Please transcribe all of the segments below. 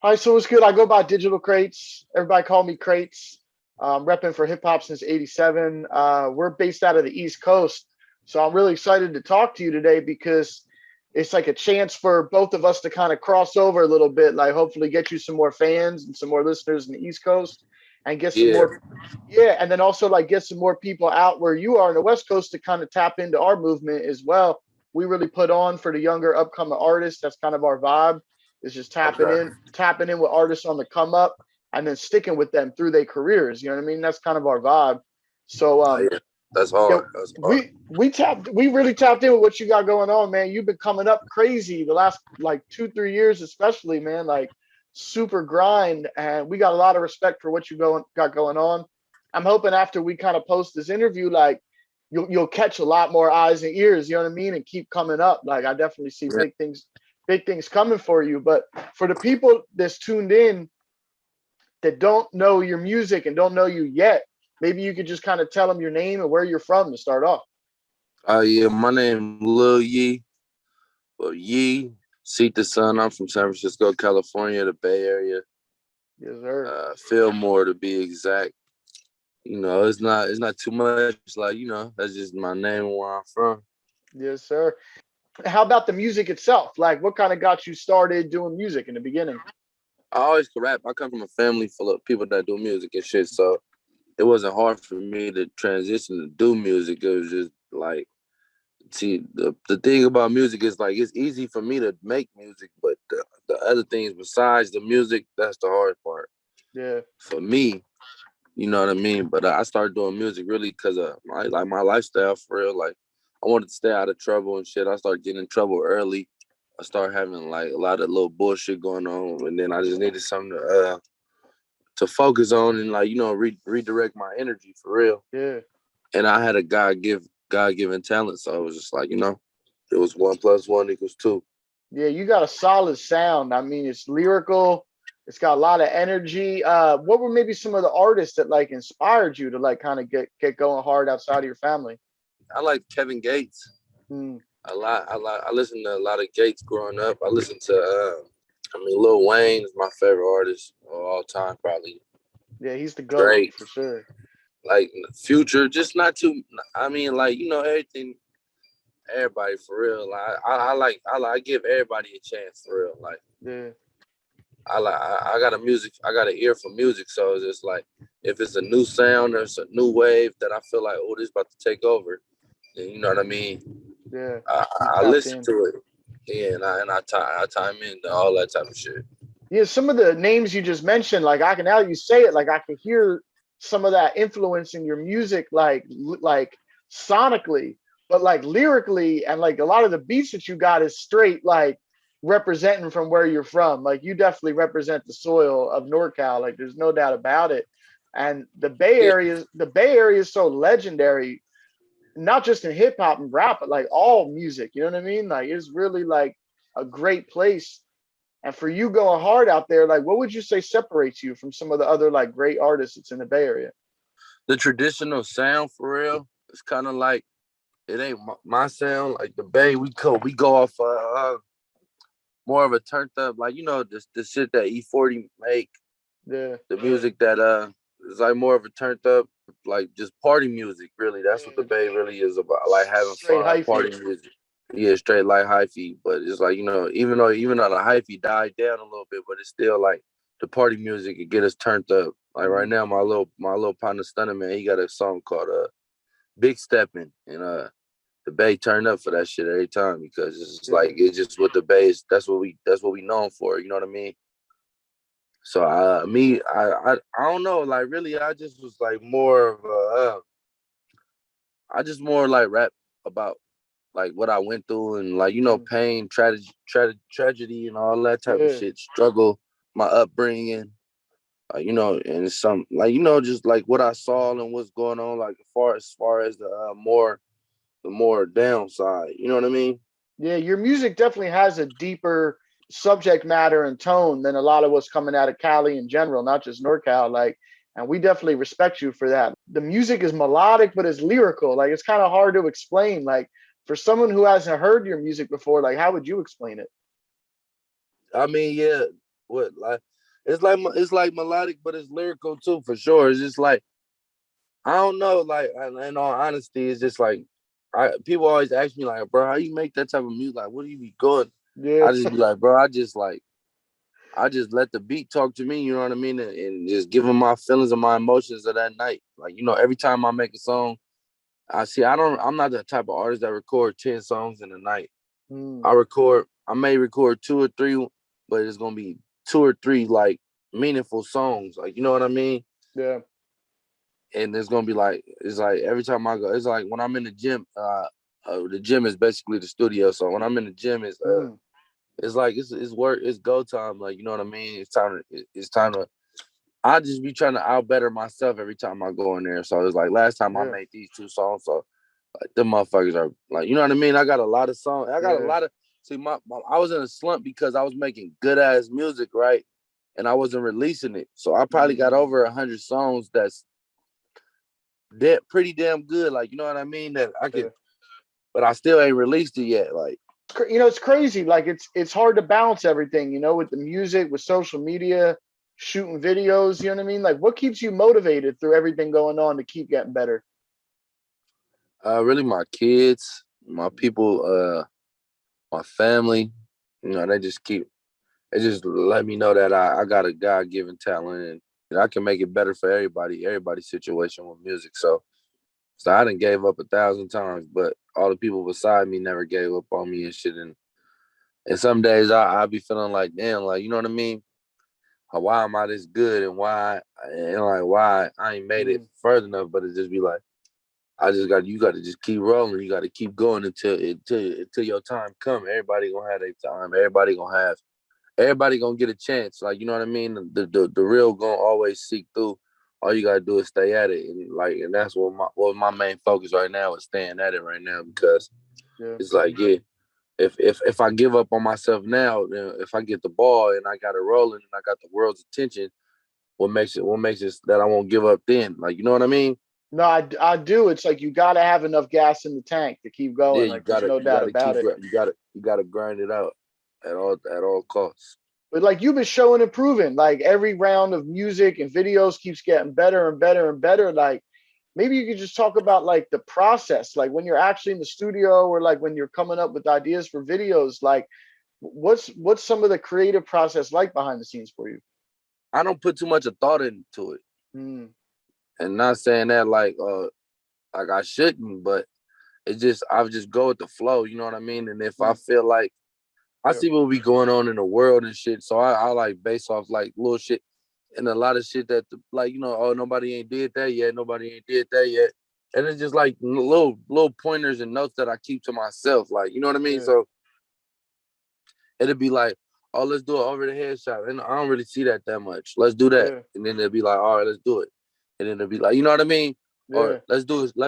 Hi, so it's good. I go by Digital Crates. Everybody call me Crates. Repping for hip hop since '87. We're based out of the East Coast, so I'm really excited to talk to you today because it's like a chance for both of us to kind of cross over a little bit. Like, hopefully, get you some more fans and some more listeners in the East Coast, and get some Yeah, more, yeah, and then also like get some more people out where you are in the West Coast to kind of tap into our movement as well. We really put on for the younger upcoming artists. That's kind of our vibe. Is just okay. tapping in with artists on the come up, and then sticking with them through their careers. You know what I mean? That's kind of our vibe. So Oh, yeah. That's yeah, hard. That's hard. we really tapped in with what you got going on, man. You've been coming up crazy the last like 2 3 years, especially, man. Like super grind, and we got a lot of respect for what got going on. I'm hoping after we kind of post this interview, like you'll catch a lot more eyes and ears. You know what I mean? And keep coming up. Like I definitely see Yeah. big things coming for you. But for the people that's tuned in that don't know your music and don't know you yet, maybe you could just kind of tell them your name and where you're from to start off. Yeah, my name Lil Yee, or Yee, CitaSon. I'm from San Francisco, California, the Bay Area. Yes, sir. Fillmore to be exact. It's not too much. Like, that's just my name and where I'm from. Yes, sir. How about the music itself? Like, what kind of got you started doing music in the beginning? I always could rap. I come from a family full of people that do music and shit, so it wasn't hard for me to transition to do music. It was just like, see, the thing about music is like it's easy for me to make music, but the other things besides the music, that's the hard part Yeah. for me. You know what I mean? But I started doing music really because of my lifestyle for real. Like I wanted to stay out of trouble and shit. I started getting in trouble early. I started having like a lot of little bullshit going on, and then I just needed something to focus on and like redirect my energy for real. Yeah. And I had a God given talent, so it was just like it was 1 + 1 = 2. Yeah, you got a solid sound. I mean, it's lyrical. It's got a lot of energy. What were maybe some of the artists that like inspired you to like kind of get going hard outside of your family? I like Kevin Gates Mm, a lot. I listened to a lot of Gates growing up. I listened to Lil Wayne is my favorite artist of all time, probably. yeah, he's the goat Drake, for sure. like Future, just not too. I mean, like everything, everybody for real. Like I give everybody a chance for real. Like Yeah. I got a music, I got an ear for music, so it's just like if it's a new sound or it's a new wave that I feel like, oh, this about to take over, then you know what I mean. Yeah. I, You I tapped listen in. to it, yeah, I time into all that type of shit. Yeah, some of the names you just mentioned, like I can now you say it, like I can hear some of that influence in your music, like sonically, but like lyrically, and like a lot of the beats that you got is straight like representing from where you're from. Like you definitely represent the soil of NorCal. Like there's no doubt about it. And Yeah, The Bay Area is so legendary, not just in hip hop and rap, but like all music. You know what I mean? Like it's really like a great place. And for you going hard out there, like what would you say separates you from some of the other like great artists that's in the Bay Area? the traditional sound for real. It's kind of like it ain't my sound. Like the Bay, we go off more of a turned up, like the shit that E40 make, Yeah, the music that is like more of a turned up, like just party music. Really, that's what the yeah, Bay really is about. Like having straight fun, hyphy. party music. Yeah, straight like hyphy, but it's like even though the hyphy died down a little bit, but it's still like the party music can get us turned up. Like right Mm, now, my little partner Stunner man, he got a song called Big Steppin', and the Bay turn up for that shit every time because it's just like yeah, it's just what the Bay is. That's what we known for. You know what I mean? So I don't know. Like really, I just was like more of I just more like rap about like what I went through and like mm, pain, tragedy, and all that type of yeah, shit. Struggle, my upbringing, and some like just like what I saw and what's going on. Like as far as the more downside. You know what I mean? yeah. Your music definitely has a deeper subject matter and tone than a lot of what's coming out of Cali in general, not just NorCal. Like, and we definitely respect you for that. The music is melodic, but it's lyrical. Like, it's kind of hard to explain. Like, for someone who hasn't heard your music before, like, how would you explain it? I mean, yeah. what like it's like melodic, but it's lyrical too for sure. It's just like I don't know, like in all honesty, it's just like people always ask me like, bro, how you make that type of music? Like, what do you be going? Yeah. I just be like, bro, I just let the beat talk to me, you know what I mean, and just give them my feelings and my emotions of that night. Like, you know, every time I make a song, I'm not the type of artist that record 10 songs in a night. Mm, I may record two or three, but it's gonna be two or three like meaningful songs, like you know what I mean. yeah. And it's gonna be like it's like every time I go, it's like when I'm in the gym is basically the studio. So when I'm in the gym, Mm, it's like it's work, it's go time. Like you know what I mean. It's time to. I just be trying to out better myself every time I go in there. So it's like last time I yeah. made these two songs, so like them motherfuckers are like you know what I mean. I got a lot of songs. I got a Yeah. lot of see I was in a slump because I was making good ass music, right? And I wasn't releasing it. So I probably got Mm, over 100 songs that's pretty damn good. Like, you know what I mean? That I yeah. could, but I still ain't released it yet. Like, You know, it's crazy. Like it's hard to balance everything, you know, with the music, with social media, shooting videos, you know what I mean? Like what keeps you motivated through everything going on to keep getting better? really, my kids, my people, my family, you know, they just let me know that I got a God given talent and I can make it better for everybody's situation with music. So I done gave up 1,000 times, but all the people beside me never gave up on me and shit. And some days I be feeling like, damn, like, you know what I mean? Why am I this good and like why I ain't made it Mm, further enough, but it just be like you got to just keep rolling. You got to keep going until your time come. Everybody gonna have their time. Everybody gonna get a chance. Like you know what I mean. The real gonna always seek through. All you gotta do is stay at it, and that's what my main focus right now is staying at it right now because yeah. it's like yeah. If I give up on myself now, then if I get the ball and I got it rolling and I got the world's attention, what makes it that I won't give up then? Like you know what I mean? No, I do. It's like you got to have enough gas in the tank to keep Yeah, going. Like there's no you doubt gotta about keep it. you gotta grind it out at all costs. But like you've been showing and proving, like every round of music and videos keeps getting better and better and better. Like maybe you could just talk about like the process, like when you're actually in the studio or like when you're coming up with ideas for videos, like what's some of the creative process like behind the scenes for you? I don't put too much of thought into it, Mm, and not saying that like I shouldn't, but it just I just go with the flow. You know what I mean? And if I mm, feel like I yeah, see what be going on in the world and shit, so I like base off like little shit and a lot of shit that like you know oh nobody ain't did that yet, nobody ain't did that yet, and it's just like little pointers and notes that I keep to myself, like you know what I mean. yeah, So it'll be like, oh, let's do an over the head shot. And I don't really see that much. Let's do that. yeah, And then it'll be like, all right, let's do it. And then it'll be like, you know what I mean? Or yeah, let's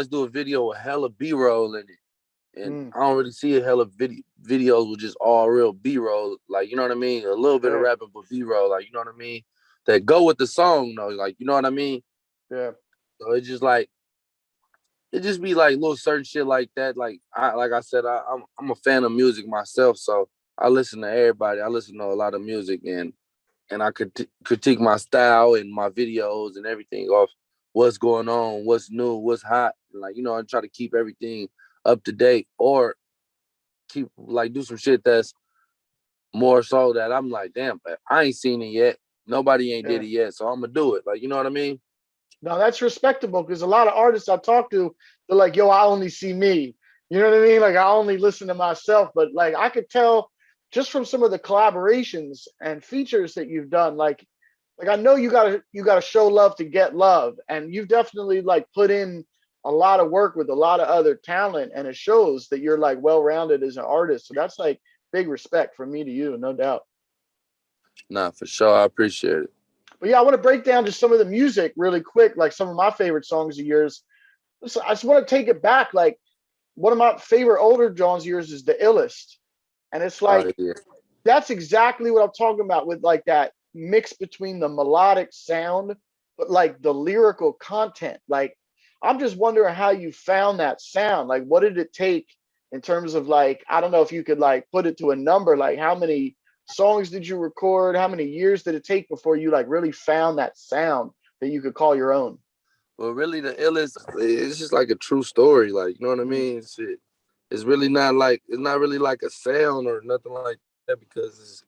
do a video with hella B-roll in it. And mm, I don't really see a hella videos with just all real B-roll. Like, you know what I mean? A little bit of yeah, rapping, but B-roll, like, you know what I mean? That go with the song, though. Like, you know what I mean? yeah, So it's just like, it just be like little certain shit like that. Like I said, I'm a fan of music myself, so I listen to everybody. I listen to a lot of music, and I could critique my style and my videos and everything off what's going on, what's new, what's hot. Like, you know, I try to keep everything up to date or keep like do some shit that's more so that I'm like, damn, I ain't seen it yet. Nobody ain't did yeah. it yet. So I'm gonna do it. Like, you know what I mean? Now that's respectable because a lot of artists I talk to, they're like, yo, I only see me. You know what I mean? Like I only listen to myself. But like I could tell just from some of the collaborations and features that you've done, like I know you gotta show love to get love. And you've definitely like put in a lot of work with a lot of other talent. And it shows that you're like well-rounded as an artist. So that's like big respect from me to you, no doubt. Nah, for sure. I appreciate it. But yeah, I want to break down just some of the music really quick, like some of my favorite songs of yours. Listen, I just want to take it back. Like one of my favorite older John's of yours is the illest. And it's Oh like yeah. that's exactly what I'm talking about with like that mix between the melodic sound, but like the lyrical content. Like I'm just wondering how you found that sound. Like what did it take in terms of like, I don't know if you could like put it to a number, like how many songs did you record? How many years did it take before you like really found that sound that you could call your own? Well, really, the illest, it's just like a true story. Like, you know what I Mm, mean? Shit. It's really not like, it's not really like a sound or nothing like that because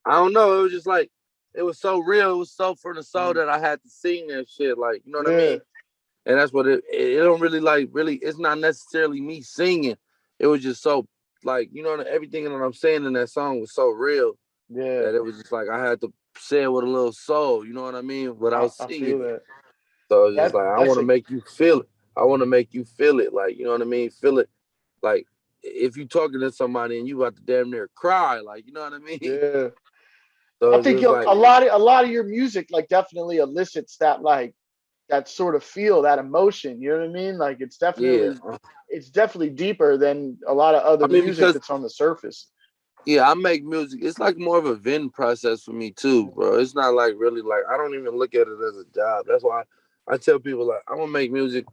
I don't know. It was just like, it was so real. It was so from the soul mm. that I had to sing that shit. Like, you know what I Yeah, mean? And that's what it don't really like, really, it's not necessarily me singing. It was just so, like, you know, everything that I'm saying in that song was so real yeah. that it was just like, I had to say it with a little soul, you know what I mean? Without I feel singing it. that. So it's just That like I that's want to a make you feel it. I want to make you feel it. Like, you know what I mean? Feel it. Like if you talking to somebody and you about to damn near cry, like, you know what I mean? yeah. So I it's think just like, a lot of your music like definitely elicits that like that sort of feel, that emotion. You know what I mean? Like yeah. it's definitely deeper than a lot of other I mean, music because that's on the surface. yeah, I make music. It's like more of a venting process for me too, bro. It's not like really like I don't even look at it as a job. That's why I tell people like I'm gonna make music.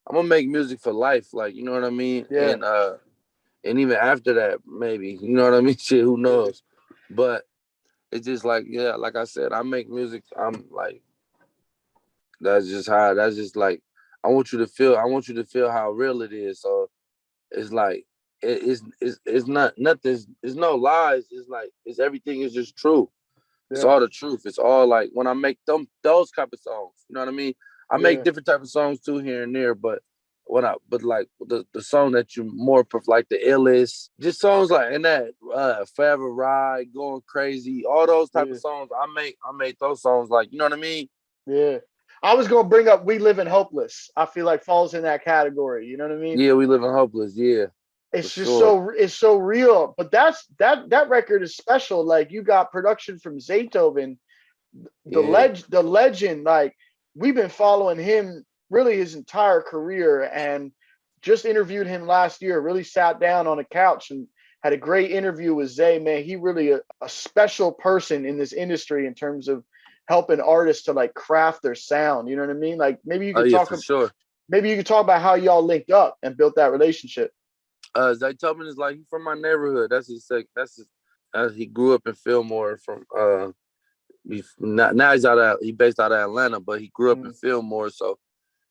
I'm gonna make music for life. Like, you know what I mean? Yeah, And even after that, maybe, you know what I mean? Shit, who yeah, knows? But it's just like, yeah, like I said, I make music. I'm like, that's just like, I want you to feel how real it is. So it's like, it's not nothing, it's no lies. It's like, it's everything is just true. It's yeah, all the truth. It's all like when I make those type of songs, you know what I mean? I make yeah, different type of songs too here and there, but but like the song that you more like the illest, just songs like and that Forever Ride, Going Crazy, all those type of yeah, songs. I make those songs like, you know what I mean? yeah. I was gonna bring up "We Live in Hopeless." I feel like falls in that category. You know what I mean? Yeah, we live in hopeless. Yeah, for It's just sure. so real. But that record is special. Like you got production from Zaytoven, Yeah. the legend. Like we've been following him really his entire career, and just interviewed him last year. Really sat down on a couch and had a great interview with Zay. Man, he really a special person in this industry in terms of helping artists to like craft their sound. You know what I mean? Like Oh yeah, for sure. maybe you could talk about how y'all linked up and built that relationship. Zaytoven is like, he from my neighborhood. He grew up in Fillmore from now he's he based out of Atlanta, but he grew up in Mm, Fillmore, so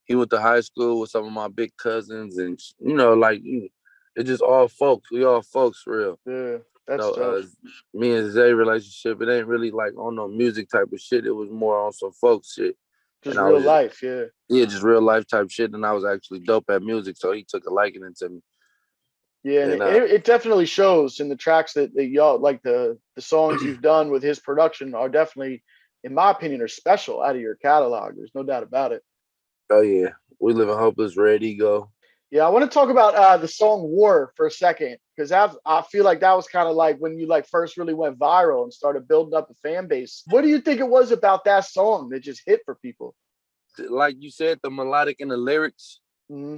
he went to high school with some of my big cousins, and you know, like it's just all folks. We all folks, for real. yeah, that's No, dope. me and Zay relationship, it ain't really like on no music type of shit. It was more on some folk shit, Just and I real was just life, yeah. yeah, just real life type shit. And I was actually dope at music, so he took a liking into me. Yeah, and And it definitely shows in the tracks that y'all like the songs you've done with his production are definitely, in my opinion, are special out of your catalog. There's no doubt about it. oh yeah, we live in hopeless, red ego. Yeah, I want to talk about the song "War" for a second because I feel like that was kind of like when you like first really went viral and started building up a fan base. What do you think it was about that song that just hit for people? Like you said, the melodic and the lyrics. Hmm.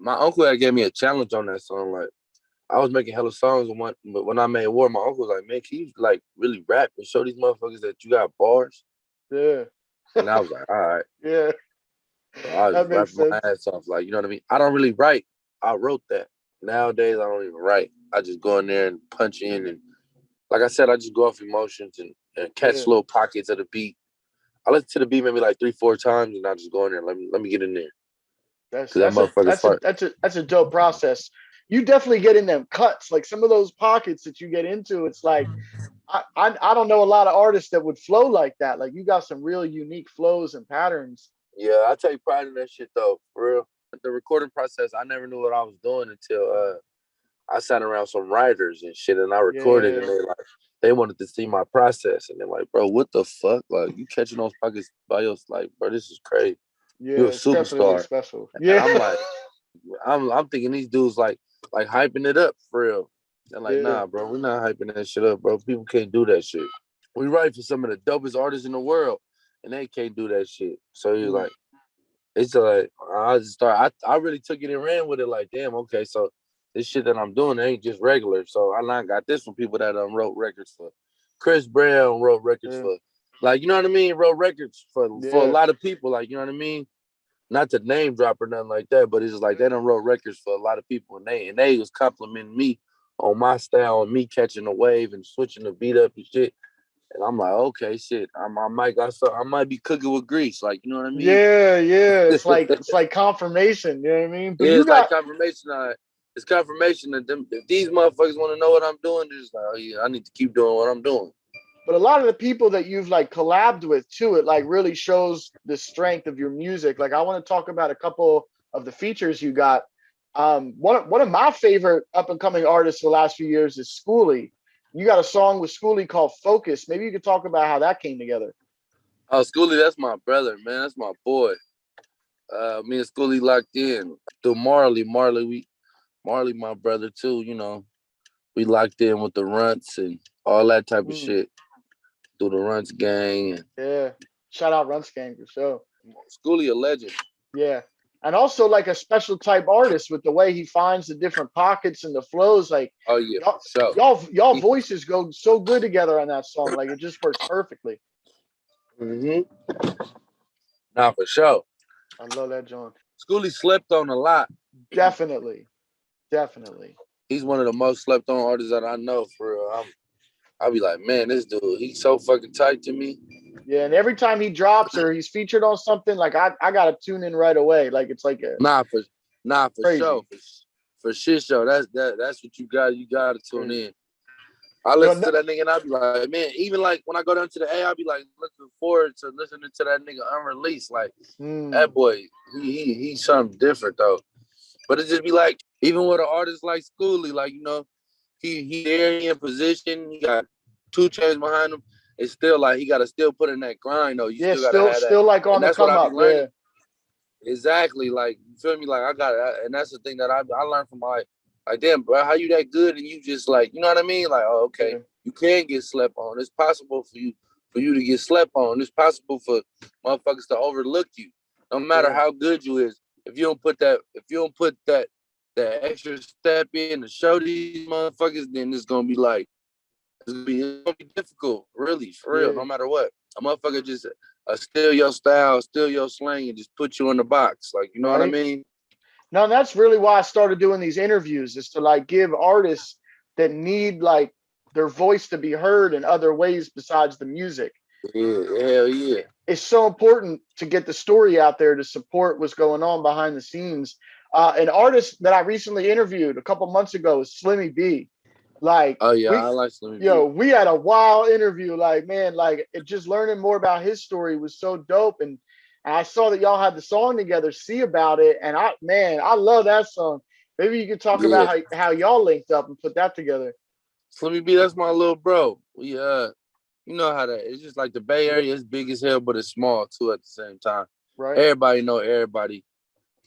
My uncle had gave me a challenge on that song. Like I was making hella songs, and but when I made War, my uncle was like, "Man, can you like really rap and show these motherfuckers that you got bars?" Yeah, And I was like, "All right." yeah, So I was that just makes rapping my sense. ass off. Like, you know what I mean? I don't really write. I wrote that. Nowadays, I don't even write. I just go in there and punch in, and like I said, I just go off emotions and catch Yeah. little pockets of the beat. I listen to the beat maybe like 3, 4 times, and I just go in there. Let me get in there That's because that motherfucker's fart. that's a dope process. You definitely get in them cuts, like some of those pockets that you get into. It's like I don't know a lot of artists that would flow like that. Like you got some real unique flows and patterns. Yeah, I take pride in that shit though, for real. The recording process, I never knew what I was doing until I sat around some writers and shit, and I recorded, and Yeah, they wanted to see my process, and they're like, "Bro, what the fuck? Like, you catching those pockets by yourself? Like, bro, this is crazy. yeah, You're a it's definitely superstar." special. And Yeah, I'm like, I'm thinking these dudes like hyping it up for real. They're like, yeah, "Nah, bro, we're not hyping that shit up, bro. People can't do that shit. We write for some of the dopest artists in the world, and they can't do that shit." So he's mm, like, it's like I just start. I really took it and ran with it. Like, damn, okay, so this shit that I'm doing ain't just regular. So I now got this from people that wrote records for. Chris Brown wrote records yeah, for, like, you know what I mean. Wrote records for a yeah, lot of people. Like, you know what I mean. Not to name drop or nothing like that, but it's just like they done wrote records for a lot of people, and they was complimenting me on my style, on me catching a wave and switching the beat up and shit. And I'm like, okay, shit, I might be cooking with grease, like, you know what I mean? Yeah, yeah. It's like confirmation. You know what I mean? But Yeah, you it's like got, confirmation. It's confirmation that if these motherfuckers want to know what I'm doing, they're just like, oh yeah, I need to keep doing what I'm doing. but a lot of the people that you've like collabed with too, it like really shows the strength of your music. Like I want to talk about a couple of the features you got. One of my favorite up and coming artists the last few years is Skooly. You got a song with Skooly called Focus. Maybe you could talk about how that came together. Oh, Skooly, that's my brother, man. That's my boy. Me and Skooly locked in through Marley, my brother too. You know, we locked in with the Runts and all that type of Mm, shit through the Runts gang. And yeah. Shout out Runs Gang for sure. Skooly a legend. Yeah. And also like a special type artist with the way he finds the different pockets and the flows. Like Oh yeah, y'all, for sure. y'all voices go so good together on that song. Like it just works perfectly. Mm-hmm. Nah, for sure. I love that John. Skooly slept on a lot. Definitely. Definitely. He's one of the most slept on artists that I know. For real, I'll be like, man, this dude, he's so fucking tight to me. Yeah, and every time he drops or he's featured on something, like I gotta tune in right away. Like it's like a Nah, for sure, crazy. for shit show. That's what you got. You got to tune Crazy. in. I You know, listen to that nigga and I be like, man, even like when I go down to the A, I be like looking forward to listening to that nigga unreleased. Like that boy, he's something different though. But it just be like, even with an artist like Skooly, like, you know, he there, he in position, he got 2 chains behind him. It's still like he gotta still put in that grind though. You yeah, still gotta have that. still like on And the that's what come I be up. Yeah. learning. Exactly. Like, you feel me? Like and that's the thing that I learned from like, damn, bro, how you that good and you just like, you know what I mean? Like, oh, okay, Yeah. you can get slept on. It's possible for you to get slept on. It's possible for motherfuckers to overlook you. No matter Yeah. how good you is, if you don't put that extra step in to show these motherfuckers, then it's gonna be difficult, really, for real, Yeah. no matter what. A motherfucker just steal your style, steal your slang, and just put you in the box. Like, you know what I Right. mean? No, that's really why I started doing these interviews is to like give artists that need like their voice to be heard in other ways besides the music. Yeah, hell yeah. It's so important to get the story out there to support what's going on behind the scenes. An artist that I recently interviewed a couple months ago is Slimmy B. Like Oh yeah, I like Slimmy B. we had a wild interview. Like man, like it just learning more about his story was so dope. And I saw that y'all had the song together. See about it, and I love that song. Maybe you could talk Yeah, about how y'all linked up and put that together. Slimmy B, that's my little bro. We you know how that it's just like the Bay Area is big as hell, but it's small too at the same time. Right. Everybody know everybody.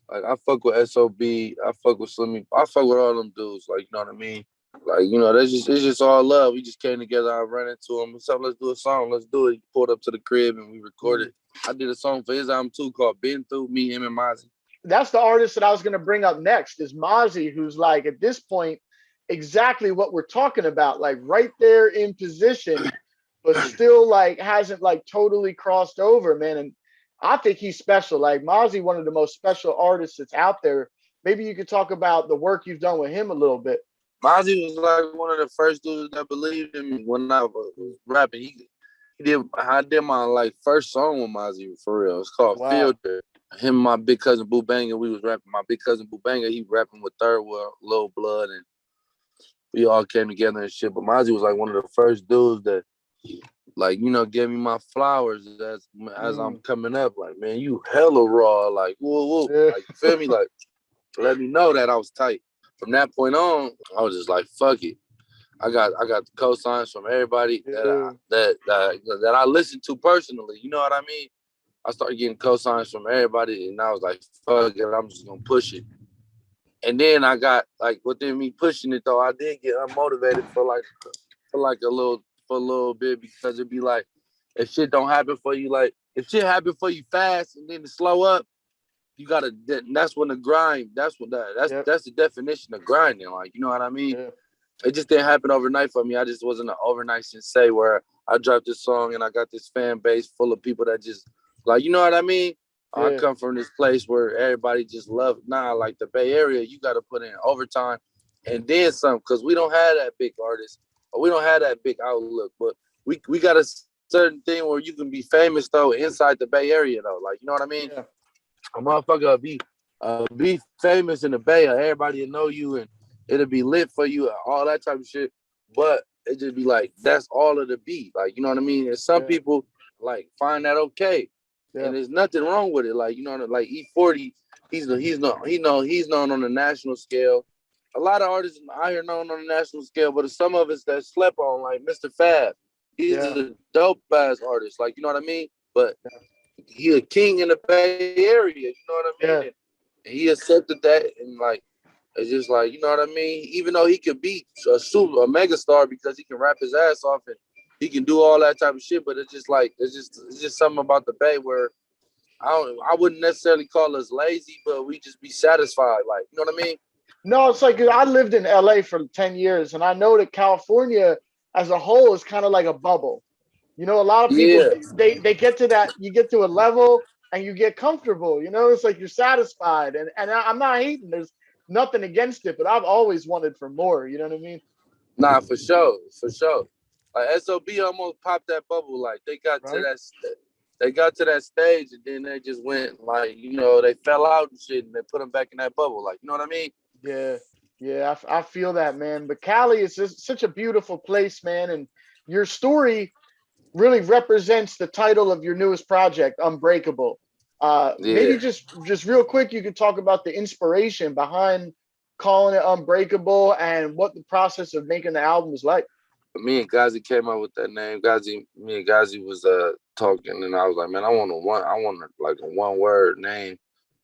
Like I fuck with SOB, I fuck with Slimmy, I fuck with all them dudes. Like, you know what I mean? Like, you know, it's just all love. We just came together. I ran into him. So let's do a song. Let's do it. He pulled up to the crib and we recorded. I did a song for his album too called Been Through, me, him, and Mozzy. That's the artist that I was going to bring up next is Mozzy, who's like at this point exactly what we're talking about, like right there in position, but still like hasn't like totally crossed over, man. And I think he's special. Like Mozzy, one of the most special artists that's out there. Maybe you could talk about the work you've done with him a little bit. Mozzy was like one of the first dudes that believed in me when I was rapping. I did my like first song with Mozzy for real. It's called Wow. Filter. Him and my big cousin Boo Banger, we was rapping. My big cousin Boo Banger, he rapping with Third World, Lil Blood, and we all came together and shit. But Mozzy was like one of the first dudes that, like, you know, gave me my flowers as I'm coming up. Like, man, you hella raw. Like, whoa, whoa. Yeah. Like, you feel me? Like, let me know that I was tight. From that point on, I was just like, fuck it. I got the cosigns from everybody Yeah. that I listened to personally. You know what I mean? I started getting cosigns from everybody, and I was like, fuck it, I'm just gonna push it. And then I got like within me pushing it though, I did get unmotivated for a little bit because it'd be like if shit don't happen for you, like if shit happen for you fast and then it slow up, you gotta. That's when the grind. Yep. That's the definition of grinding. Like, you know what I mean? Yeah. It just didn't happen overnight for me. I just wasn't an overnight sensei where I dropped this song and I got this fan base full of people that just like, you know what I mean? I come from this place where everybody just loved. Nah, like the Bay Area, you got to put in overtime. and then some, because we don't have that big artist or we don't have that big outlook. But we got a certain thing where you can be famous though inside the Bay Area though. Like, you know what I mean? Yeah. A motherfucker be famous in the Bay, everybody will know you and it'll be lit for you, all that type of shit. But it just be like that's all of the beat. Like, you know what I mean? And some people like find that okay. Yeah. And there's nothing wrong with it. Like, you know, like E40, he's known on the national scale. A lot of artists out here known on the national scale, but some of us that slept on, like Mr. Fab. He's Yeah. a dope ass artist, like, you know what I mean? But he a king in the Bay Area, you know what I mean? Yeah. And he accepted that, and like it's just like, you know what I mean? Even though he could beat a mega star because he can rap his ass off and he can do all that type of shit, but it's just like it's just something about the Bay where I wouldn't necessarily call us lazy, but we just be satisfied, like, you know what I mean? No, it's like I lived in LA for 10 years and I know that California as a whole is kind of like a bubble. You know, a lot of people Yeah. they get to that, you get to a level and you get comfortable. You know, it's like you're satisfied. And I'm not hating. There's nothing against it, but I've always wanted for more. You know what I mean? Nah, for sure, for sure. Like SOB almost popped that bubble. Like Right? they got to that stage, and then they just went like, you know, they fell out and shit, and they put them back in that bubble. Like, you know what I mean? Yeah. Yeah. I feel that, man. But Cali is just such a beautiful place, man. And your story really represents the title of your newest project, Unbreakable. Maybe Yeah. just real quick, you could talk about the inspiration behind calling it Unbreakable and what the process of making the album was like. Me and Gazi came up with that name. Me and Gazi was talking, and I was like, man, I want like a one word name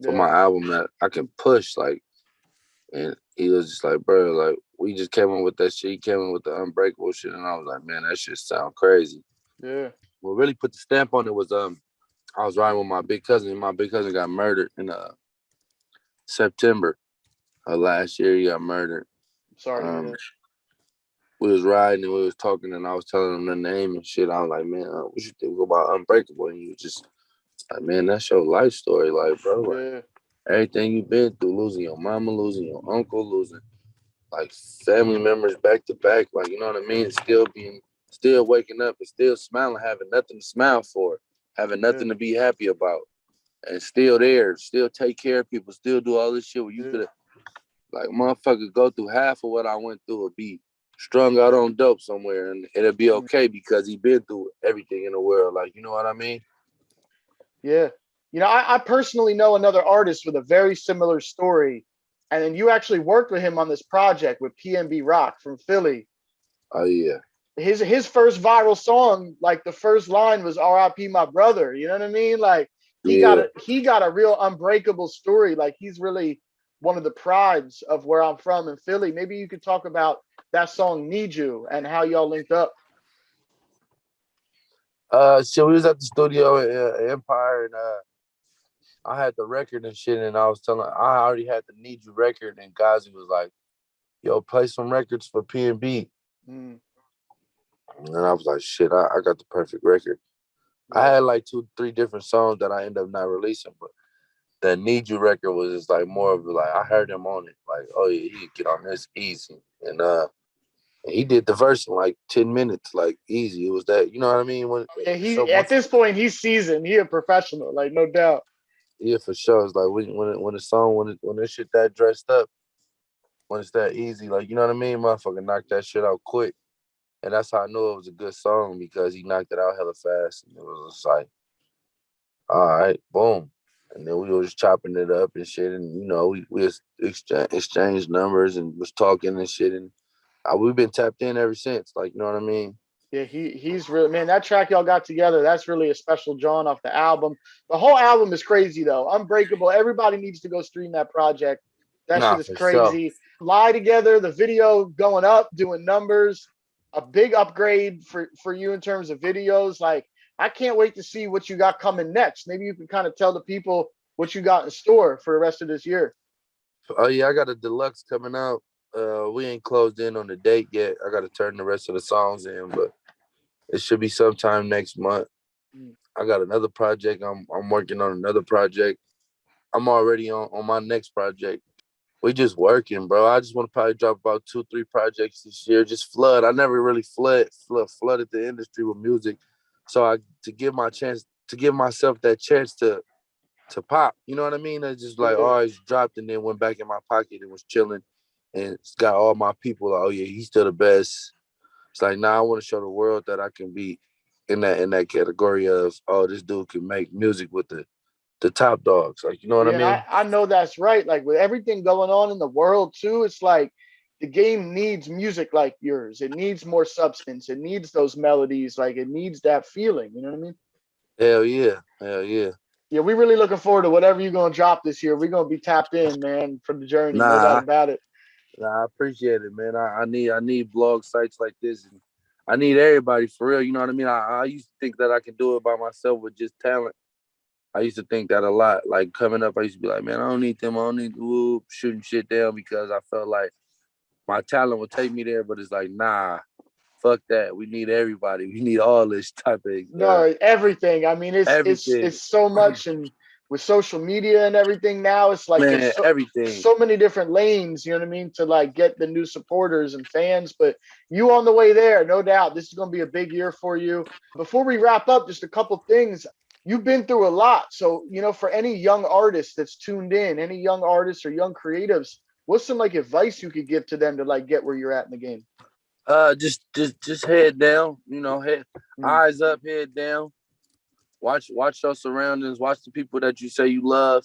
for Yeah, my album that I can push, like. And he was just like, bro, like, we just came up with that shit. He came in with the Unbreakable shit, and I was like, man, that shit sound crazy. yeah. What really put the stamp on it was I was riding with my big cousin. My big cousin got murdered in September of last year. He got murdered. Sorry to hear Um, that. we was riding and we was talking, and I was telling him the name and shit. I was like, man, what you think about Unbreakable? And he was just like, man, that's your life story, like, bro, like Yeah, everything you've been through, losing your mama, losing your uncle, losing like family members back to back, like, you know what I mean? Still waking up and still smiling, having nothing to smile for, having yeah, nothing to be happy about, and still there, still take care of people, still do all this shit where you yeah, could have, like, motherfuckers go through half of what I went through or be strung out on dope somewhere, and it'll be mm, okay because he been through everything in the world, like, you know what I mean? yeah. You know, I personally know another artist with a very similar story, and then you actually worked with him on this project with PNB Rock from Philly. Oh yeah, His first viral song, like the first line was "R.I.P. my brother." You know what I mean? Like yeah. he got a real unbreakable story. Like he's really one of the prides of where I'm from in Philly. Maybe you could talk about that song "Need You" and how y'all linked up. So we was at the studio at Empire, and I had the record and shit, and I already had the Need You record, and Gazi was like, yo, play some records for P&B. Mm, And I was like, shit, I got the perfect record. I yeah, had like 2, 3 different songs that I ended up not releasing, but that Need You record was just like more of like, I heard him on it. Like, oh yeah, he could get on this easy. And he did the verse in like 10 minutes, like easy. It was that, you know what I mean? yeah. So He at once, this point he's seasoned. He a professional, like no doubt. yeah, for sure. It's like when the song, when this shit that dressed up, when it's that easy, like, you know what I mean? Motherfucker knocked that shit out quick. And that's how I knew it was a good song because he knocked it out hella fast. And it was just like, all right, boom. And then we was chopping it up and shit. And, you know, we exchanged numbers and was talking and shit. And we've been tapped in ever since. Like, you know what I mean? Yeah, he's really, man. That track y'all got together, that's really a special John off the album. The whole album is crazy though. Unbreakable. Everybody needs to go stream that project. That Nah, shit is for sure. crazy. Lie Together, the video going up, doing numbers. A big upgrade for you in terms of videos. Like I can't wait to see what you got coming next. Maybe you can kind of tell the people what you got in store for the rest of this year. Oh, yeah, I got a deluxe coming out. We ain't closed in on the date yet. I got to turn the rest of the songs in, but it should be sometime next month. Mm, I got another project. I'm working on another project. I'm already on my next project. We just working, bro. I just want to probably drop about 2, 3 projects this year. Just flood. I never really flooded the industry with music, so to give my chance to give myself that chance to pop. You know what I mean? I just like Yeah. always dropped and then went back in my pocket and was chilling, and it's got all my people. Like, oh yeah, he's still the best. It's like now I want to show the world that I can be in that category of, oh, this dude can make music with the top dogs. Like, you know what I Yeah, and mean? I know that's right. Like with everything going on in the world too, it's like the game needs music like yours. It needs more substance. It needs those melodies. Like it needs that feeling. You know what I mean? Hell yeah, hell yeah. Yeah, we really looking forward to whatever you're gonna drop this year. We're gonna be tapped in, man, from the journey. No doubt Nah, about it. nah, I appreciate it, man. I need blog sites like this, and I need everybody for real. You know what I mean? I used to think that I can do it by myself with just talent. I used to think that a lot. Like coming up, I used to be like, man, I don't need them. I don't need shooting shit down because I felt like my talent would take me there. But it's like, nah, fuck that. We need everybody. We need all this type of No, everything. I mean, everything, it's so much, and with social media and everything now, it's like man, everything. so many different lanes. You know what I mean? To like get the new supporters and fans. But you on the way there, no doubt. This is gonna be a big year for you. Before we wrap up, just a couple things. You've been through a lot, so you know, for any young artist that's tuned in, any young artists or young creatives, what's some like advice you could give to them to like get where you're at in the game? Just head down. You know, head Mm, eyes up, head down. Watch your surroundings. Watch the people that you say you love.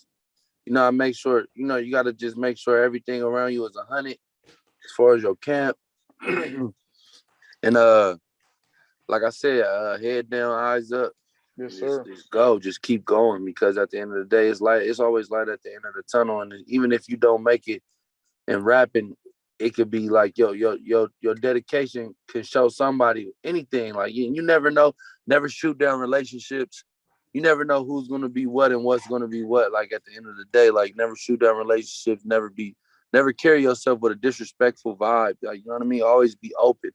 You know, make sure, you got to just make sure everything around you is 100 as far as your camp. And like I said, head down, eyes up, yes, and just, sir. just go, just keep going, because at the end of the day, it's always light at the end of the tunnel. And even if you don't make it in rapping, it could be like your dedication can show somebody anything. Like you never know, never shoot down relationships. You never know who's gonna be what and what's gonna be what. Like at the end of the day, like never shoot down relationships. Never carry yourself with a disrespectful vibe. Like, you know what I mean. Always be open.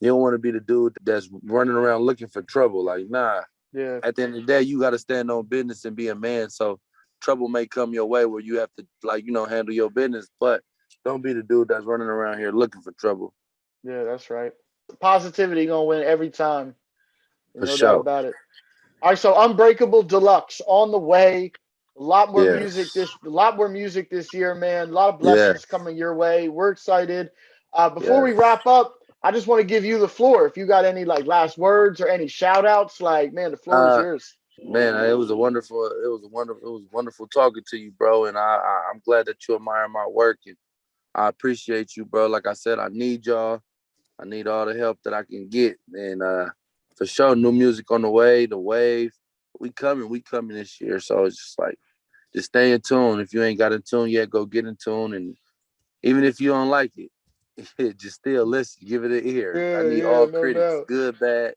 You don't want to be the dude that's running around looking for trouble. Like, nah. Yeah. At the end of the day, you got to stand on business and be a man. So trouble may come your way where you have to, like, handle your business, but don't be the dude that's running around here looking for trouble. Yeah, that's right. Positivity gonna win every time. For No doubt sure. about it. All right, so Unbreakable Deluxe on the way. Yes. A lot more music this year, man. A lot of blessings Yes. coming your way. We're excited. Before we Yes. wrap up, I just want to give you the floor. If you got any like last words or any shout outs, like man, the floor is Uh, yours. Man, it was wonderful talking to you, bro. And I'm glad that you admire my work, and I appreciate you, bro. Like I said, I need y'all. I need all the help that I can get. And for sure, new music on the way, the wave. We coming this year. So it's just like, just stay in tune. If you ain't got in tune yet, go get in tune. And even if you don't like it, just still listen, give it an ear. I Yeah, need yeah, all no critics, doubt. good, bad,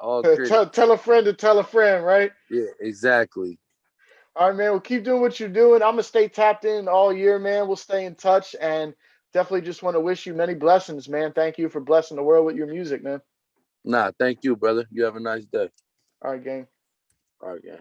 all critics. Tell a friend to tell a friend, right? Yeah, exactly. All right, man. Well, keep doing what you're doing. I'm gonna stay tapped in all year, man. We'll stay in touch, and definitely just want to wish you many blessings, man. Thank you for blessing the world with your music, man. Nah, thank you, brother. You have a nice day. All right, gang. All right, gang.